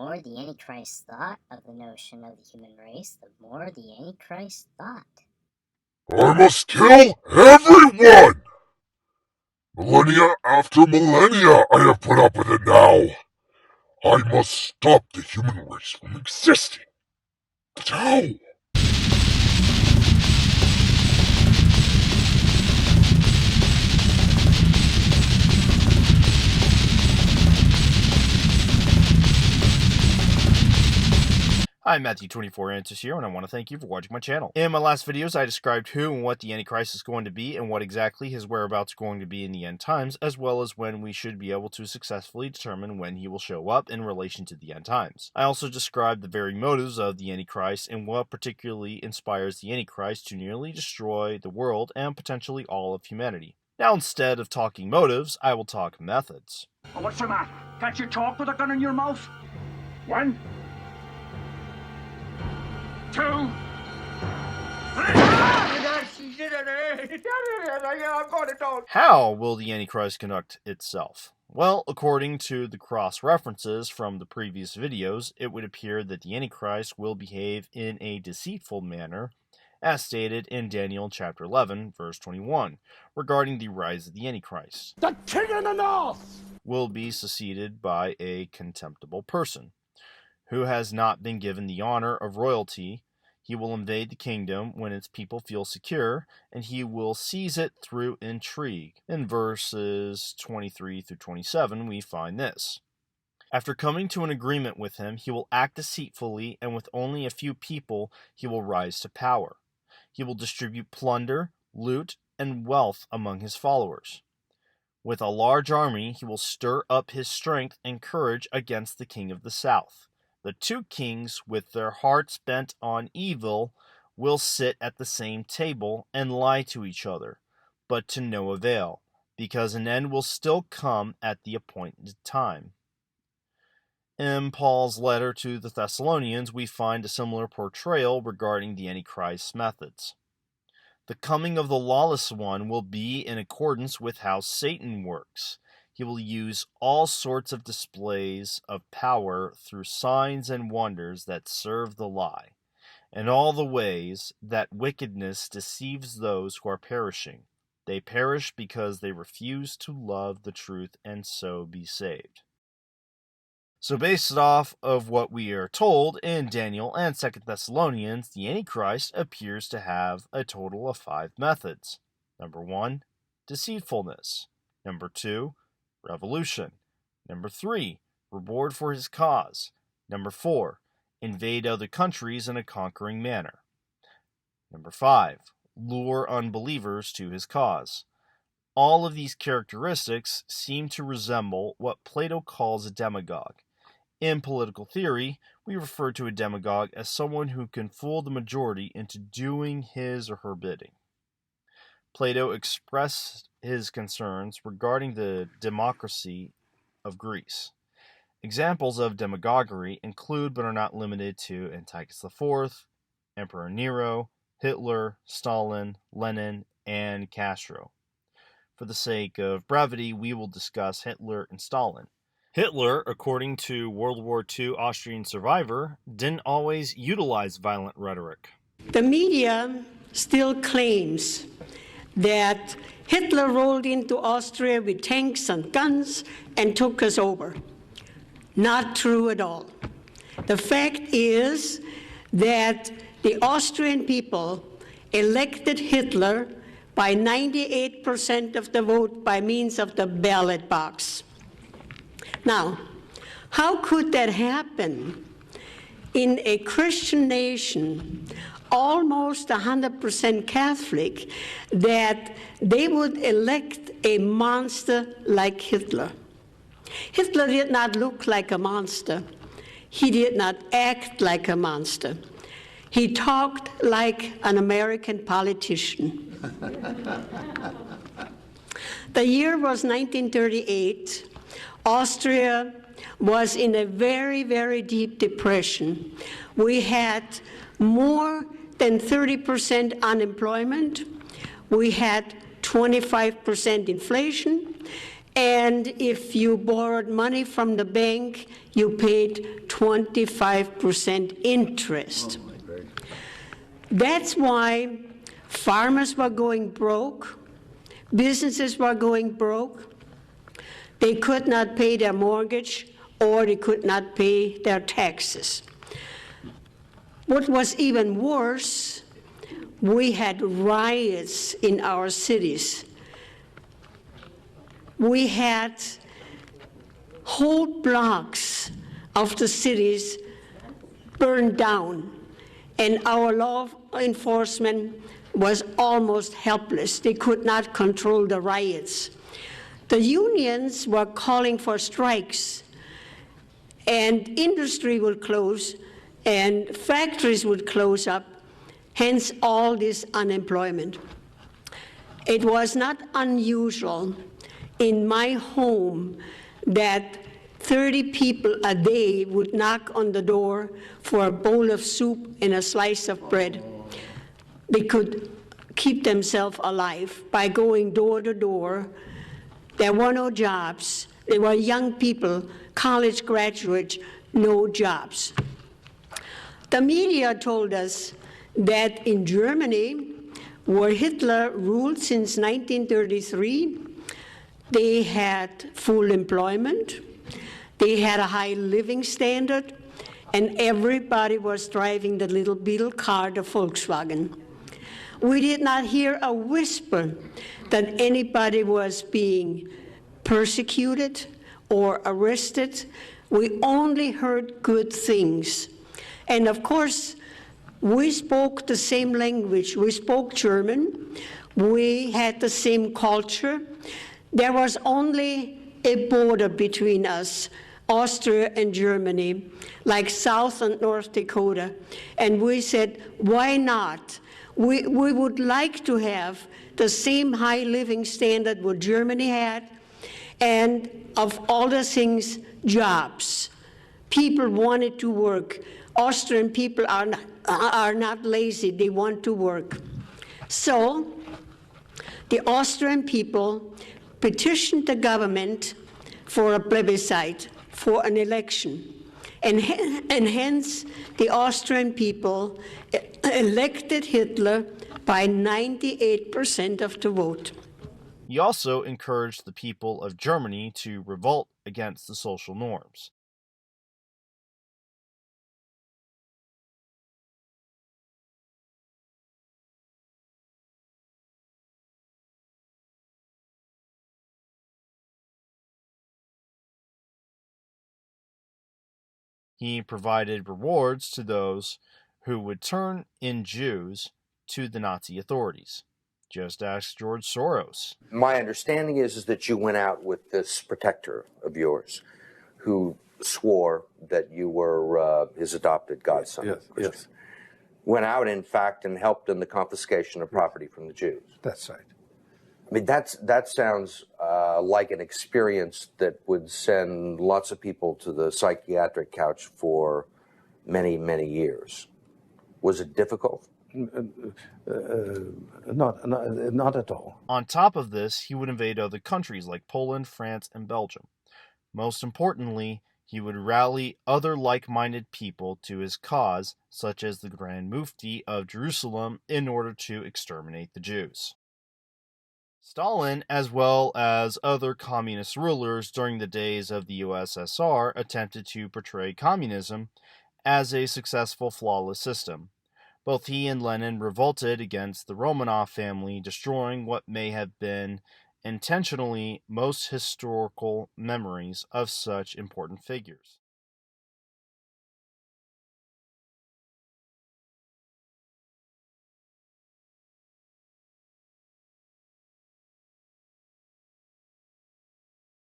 more the Antichrist thought of the notion of the human race, the more the Antichrist thought. I must kill everyone! Millennia after millennia, I have put up with it now. I must stop the human race from existing. But how? Hi, Matthew24Answers here, and I want to thank you for watching my channel. In my last videos, I described who and what the Antichrist is going to be, and what exactly his whereabouts are going to be in the end times, as well as when we should be able to successfully determine when he will show up in relation to the end times. I also described the very motives of the Antichrist and what particularly inspires the Antichrist to nearly destroy the world and potentially all of humanity. Now, instead of talking motives, I will talk methods. Oh, what's the matter? Can't you talk with a gun in your mouth? 1, 2, 3. How will the Antichrist conduct itself? Well, according to the cross-references from the previous videos, it would appear that the Antichrist will behave in a deceitful manner, as stated in Daniel chapter 11, verse 21, regarding the rise of the Antichrist. The king of the north will be succeeded by a contemptible person, who has not been given the honor of royalty. He will invade the kingdom when its people feel secure, and he will seize it through intrigue. In verses 23 through 27, we find this. After coming to an agreement with him, he will act deceitfully, and with only a few people, he will rise to power. He will distribute plunder, loot, and wealth among his followers. With a large army, he will stir up his strength and courage against the king of the south. The two kings, with their hearts bent on evil, will sit at the same table and lie to each other, but to no avail, because an end will still come at the appointed time. In Paul's letter to the Thessalonians, we find a similar portrayal regarding the Antichrist's methods. The coming of the lawless one will be in accordance with how Satan works. He will use all sorts of displays of power through signs and wonders that serve the lie, and all the ways that wickedness deceives those who are perishing. They perish because they refuse to love the truth and so be saved. So based off of what we are told in Daniel and 2 Thessalonians, the Antichrist appears to have a total of 5 methods. Number 1, deceitfulness. Number 2, revolution. Number 3, reward for his cause. Number 4, invade other countries in a conquering manner. Number 5, lure unbelievers to his cause. All of these characteristics seem to resemble what Plato calls a demagogue. In political theory, we refer to a demagogue as someone who can fool the majority into doing his or her bidding. Plato expressed his concerns regarding the democracy of Greece. Examples of demagoguery include but are not limited to Antiochus IV, Emperor Nero, Hitler, Stalin, Lenin, and Castro. For the sake of brevity, we will discuss Hitler and Stalin. Hitler, according to World War II Austrian survivor, didn't always utilize violent rhetoric. The media still claims that Hitler rolled into Austria with tanks and guns and took us over. Not true at all. The fact is that the Austrian people elected Hitler by 98% of the vote by means of the ballot box. Now, how could that happen in a Christian nation, almost 100% Catholic, that they would elect a monster like Hitler? Hitler did not look like a monster. He did not act like a monster. He talked like an American politician. The year was 1938. Austria was in a very, very deep depression. We had more than 30% unemployment. We had 25% inflation. And if you borrowed money from the bank, you paid 25% interest. That's why farmers were going broke, businesses were going broke. They could not pay their mortgage, or they could not pay their taxes. What was even worse, we had riots in our cities. We had whole blocks of the cities burned down, and our law enforcement was almost helpless. They could not control the riots. The unions were calling for strikes, and industry would close, and factories would close up, hence all this unemployment. It was not unusual in my home that 30 people a day would knock on the door for a bowl of soup and a slice of bread. They could keep themselves alive by going door to door. There were no jobs. There were young people, college graduates, no jobs. The media told us that in Germany, where Hitler ruled since 1933, they had full employment, they had a high living standard, and everybody was driving the little beetle car, the Volkswagen. We did not hear a whisper that anybody was being persecuted or arrested. We only heard good things. And of course, we spoke the same language. We spoke German. We had the same culture. There was only a border between us, Austria and Germany, like South and North Dakota. And we said, why not? We would like to have the same high living standard what Germany had, and of all the things, jobs. People wanted to work. Austrian people are not lazy, they want to work. So the Austrian people petitioned the government for a plebiscite, for an election. And hence, the Austrian people elected Hitler by 98% of the vote. He also encouraged the people of Germany to revolt against the social norms. He provided rewards to those who would turn in Jews to the Nazi authorities. Just ask George Soros. My understanding is that you went out with this protector of yours who swore that you were his adopted godson. Yes. Went out, in fact, and helped in the confiscation of property from the Jews. That's right. I mean, that sounds like an experience that would send lots of people to the psychiatric couch for many, many years. Was it difficult? Not at all. On top of this, he would invade other countries like Poland, France, and Belgium. Most importantly, he would rally other like-minded people to his cause, such as the Grand Mufti of Jerusalem, in order to exterminate the Jews. Stalin, as well as other communist rulers during the days of the USSR, attempted to portray communism as a successful, flawless system. Both he and Lenin revolted against the Romanov family, destroying what may have been intentionally most historical memories of such important figures.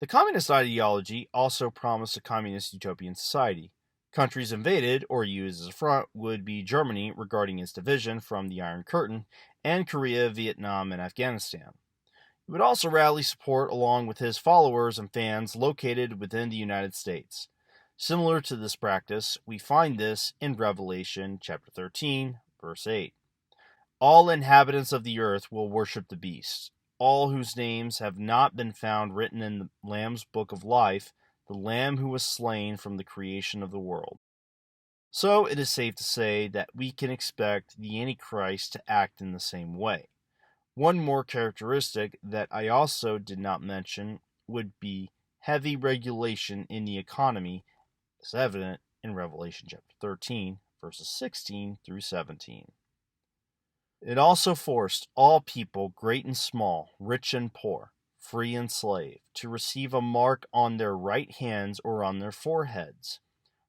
The communist ideology also promised a communist utopian society. Countries invaded or used as a front would be Germany regarding its division from the Iron Curtain, and Korea, Vietnam, and Afghanistan. He would also rally support along with his followers and fans located within the United States. Similar to this practice, we find this in Revelation chapter 13, verse 8. All inhabitants of the earth will worship the beast. all whose names have not been found written in the Lamb's book of life, the Lamb who was slain from the creation of the world. So it is safe to say that we can expect the Antichrist to act in the same way. One more characteristic that I also did not mention would be heavy regulation in the economy, as evident in Revelation chapter 13, verses 16 through 17. It also forced all people, great and small, rich and poor, free and slave, to receive a mark on their right hands or on their foreheads,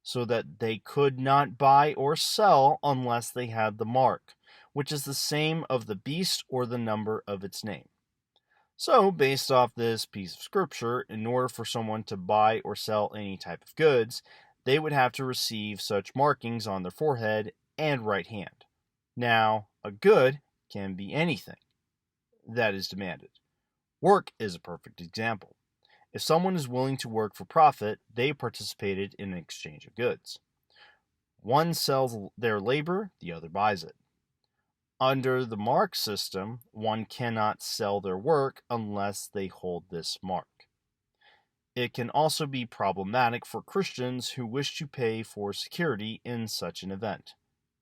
so that they could not buy or sell unless they had the mark, which is the same of the beast or the number of its name. So, based off this piece of scripture, in order for someone to buy or sell any type of goods, they would have to receive such markings on their forehead and right hand. Now, a good can be anything that is demanded. Work is a perfect example. If someone is willing to work for profit, they participated in an exchange of goods. One sells their labor, the other buys it. Under the mark system, one cannot sell their work unless they hold this mark. It can also be problematic for Christians who wish to pay for security in such an event.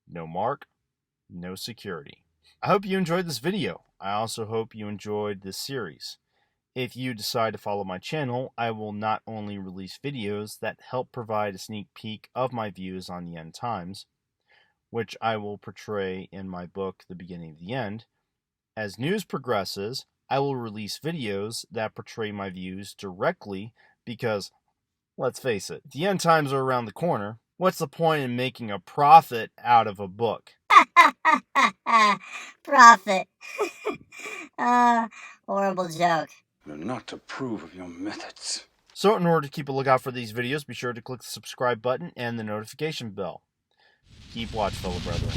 No mark, no security. I hope you enjoyed this video. I also hope you enjoyed this series. If you decide to follow my channel, I will not only release videos that help provide a sneak peek of my views on the end times, which I will portray in my book, The Beginning of the End. As news progresses, I will release videos that portray my views directly because, let's face it, the end times are around the corner. What's the point in making a profit out of a book? Profit. Horrible joke. You're not to approve of your methods. So in order to keep a lookout for these videos, be sure to click the subscribe button and the notification bell. Keep watch, fellow brethren.